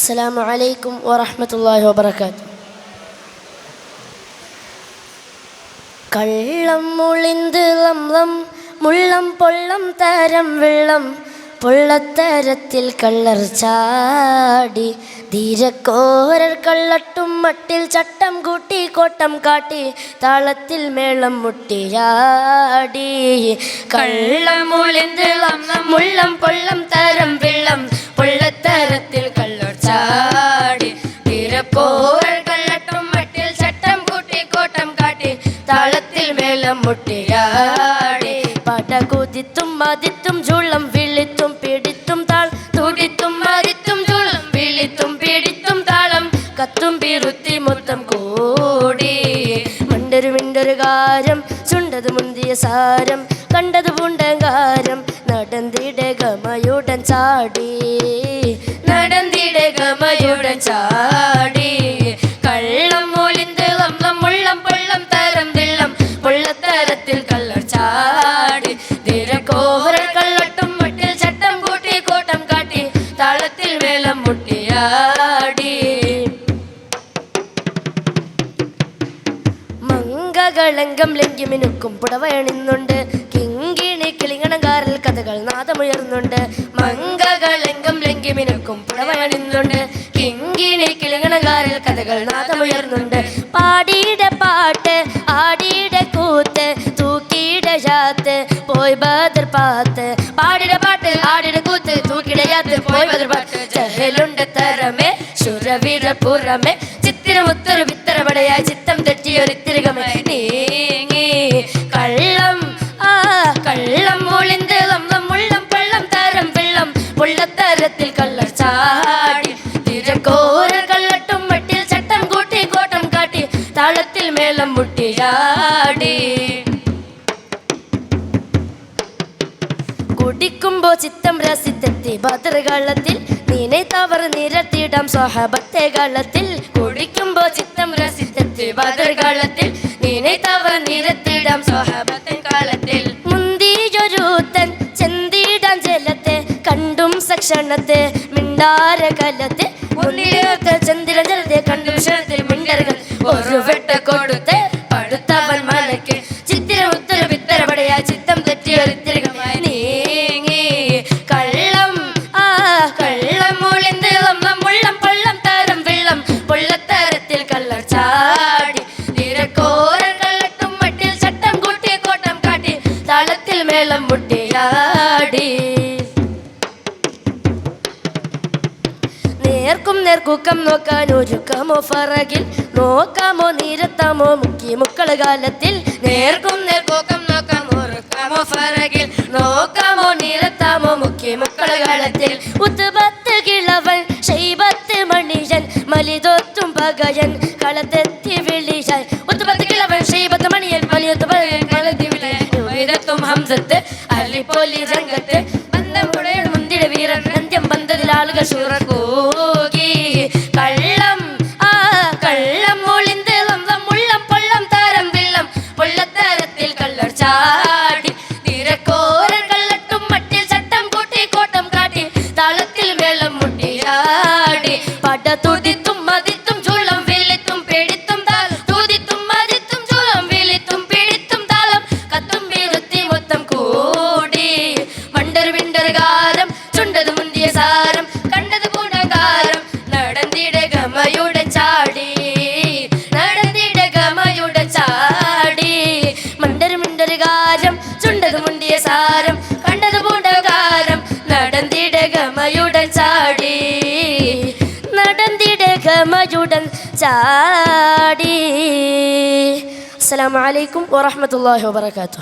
അസ്സലാമു അലൈക്കും വറഹ്മത്തുള്ളാഹി വബറകാതുഹു. കള്ളം മുളിന്ത് ലംലം മുള്ളം പൊള്ളം തരം വെള്ളം പൊള്ളത്തരത്തിൽ കള്ളർ ചാടി ധീരക്കോരർ കള്ളട്ടും മട്ടിൽ ചട്ടം കൂട്ടി കോട്ടം കാട്ടി താളത്തിൽ മേളം മുട്ടിയാടി. കള്ളം മുളിന്ത് ലംലം മുള്ളം പൊള്ളം തരം വെള്ളം പൊള്ളത്തരത്തിൽ കള്ളർ ചാടി ധീരക്കോരർ കള്ളട്ടും മട്ടിൽ ചട്ടം കൂട്ടി കോട്ടം കാട്ടി താളത്തിൽ മേളം മുട്ടിയാടി. പടകുതിത്തും മതിത്തും ചുള്ളം വിളിത്തും പിടിത്തും താൾ തുടിത്തും മതിത്തും ചുള്ളം വിളിത്തും പിടിത്തും താളം കത്തും പിറുത്തി മൊത്തം കൂടി. മണ്ടൊരു മിണ്ടൊരു കാരം ചുണ്ടത് മുന്തിയ സാരം കണ്ടത് പൂണ്ടങ്കാരം നടന്തിട ഗമയുടൻ ചാടി നടന്തിട ഗമയുടൻ ചാടി. കള്ളം മൂലിന്ത് ലംലം മുള്ളം പൊള്ളം തരം വെള്ളം പൊള്ളത്തരത്തിൽ കള്ളർ ചാടി ധീരക്കോരർ കള്ളട്ടും മട്ടിൽ ചട്ടം കൂട്ടി കോട്ടം കാട്ടി താളത്തിൽ മേളം മുട്ടിയാടി. മംഗകളങ്കം ലംഘി മിനുക്കും പുടവയണിന്നുണ്ട് കിങ്ങിണി കിളിങ്ങണങ്കാറിൽ കഥകൾ നാദമുയർന്നുണ്ട്. മംഗകളങ്കം ലംഘി മിനുക്കും പുടവയണിന്നുണ്ട് കിങ്ങിണി കിളിങ്ങണങ്കാറിൽ കഥകൾ നാദമുയർന്നുണ്ട്. പാടിയുടെ പാട്ട് ആടിയുടെ കൂത്ത് തൂക്കിയുടെ യാത്ത് പോയി ബദർ പാത്ത് പാടിയുടെ പാട്ട് ആടിയുടെ കൂത്ത് തൂക്കിയുടെ യാത്ത് പോയി ബദർ പാത്ത് ജഹലുണ്ട് തരമേ ശുരവീര പുറമേ ചിത്തിരമുത്തൊരു വിത്തരപടയായി ചിത്തം തെറ്റിയൊരിത്തിരികമേ നീങ്ങി. കള്ളം കള്ളം മുളിന്ത് ലംലം മുള്ളം പൊള്ളം തരം വെള്ളം പൊള്ളത്തരത്തിൽ കള്ളർ ചാടി തിരക്കോരർ കള്ളട്ടും മട്ടിൽ ചട്ടം കൂട്ടി കോട്ടം കാട്ടി താളത്തിൽ മേളം മുട്ടിയാടി. കുടിക്കുമ്പോ ചിത്തം രസിത്തെത്തി ബദറുകാലത്തിൽ നീനെ തവർ നിരത്തിയിടാം സ്വഹബത്തെ കാലത്തിൽ. കുടിക്കുമ്പോ ചിത്തം രസിത്തെത്തി ബദറുകാലത്തിൽ നീനെ തവർ നിരത്തിയിടാം സ്വഹബത്തെ കാലത്തിൽ. മുന്തിയൊരുത്തൻ ചെന്തിടാൻ ജലത്തെ കണ്ടും സക്ഷണത്തെ മിണ്ടാര കലത്തെ മുന്നിലത്തെ ചന്ദ്ര ജലത്തെ കണ്ടും ക്ഷണത്തിൽ മിണ്ടറുകൾ ഒരു വെട്ട കൊടുത്ത് പടുത്തവൻ മലക്ക് ചിത്തിരമുത്തൊരു വിത്തരപടയാ ചിത്തം തെറ്റിയൊരിത്തിരികമായി നീങ്ങി. കള്ളം കള്ളം മുളിന്ത് ലംലം മുള്ളം പൊള്ളം തരം വെള്ളം പൊള്ളത്തരത്തിൽ കള്ളർ ചാടി ധീരക്കോരർ കള്ളട്ടും മട്ടിൽ ചട്ടം കൂട്ടി കോട്ടം കാട്ടി താളത്തിൽ മേളം മുട്ടിയാടി. നേർക്കും നേർക്കൂക്കം നോക്കാൻ ഒരുക്കമോ ഫറകിൽ നോക്കാമോ നീരത്താമോ മുക്കി മുക്കള കാലത്തിൽ. നേർക്കും നേർക്കൂക്കം നോക്കാം ഒരുക്കമോ ഫറകിൽ നോക്കാമോ നീരത്താമോ മുക്കി മുക്കള കാലത്തിൽ. ഉത്തുപത്ത് കിളവൻ ശൈബത്ത് മണിയൻ മലിതൊത്തും പകയൻ കളത്തെത്തി വിളിയാൻ. ഉത്തുപത്ത് കിളവൻ ശൈബത്ത് മണിയൻ മലിയൊത്തു പകയൻ കളത്തി വിളിയാൻ ഹംസത്ത് അല്ലിപ്പൊലി രംഗത്ത് ബന്ധമുടെ മുന്തിര വീരൻ അന്ത്യം ബന്ധത്തിൽ ആളുകൾ ശുറകൂകി. കള്ളം കള്ളം മുളിന്ത് ലംലം മുള്ളം പൊള്ളം തരം വെള്ളം പൊള്ളത്തരത്തിൽ കള്ളർ ചാടി ധീരക്കോരർ കള്ളട്ടും മട്ടിൽ ചട്ടം കൂട്ടി കോട്ടം കാട്ടി താളത്തിൽ മേളം മുട്ടിയാടി. പട തുടിത്തും മതിത്തും ചുള്ളം വിളിത്തും പിടിത്തും താളം തുടിത്തും മതിത്തും ചുള്ളം വിളിത്തും പിടിത്തും താളം കത്തും വിരുത്തി മൊത്തം കൂടി. മണ്ടൊരു വിണ്ടൊരു കാരം ചുണ്ടത് മുന്തിയ സാരം കണ്ടത് പൂണ്ടകാരം നടന്തിട ഗമയുടെ ചാടി നടന്തിട ഗമയുടെ ചാടി. മണ്ടൊരു മിണ്ടൊരു കാരം ചുണ്ടത് മുന്തിയ സാരം കണ്ടത് പൂണ്ടകാരം നടന്തിട ഗമയുടെ ചാടി നടന്തിട ഗമയുടൻ ചാടി. അസ്സലാമു അലൈക്കും വറഹ്മത്തുള്ളാഹി വബറകാതുഹു.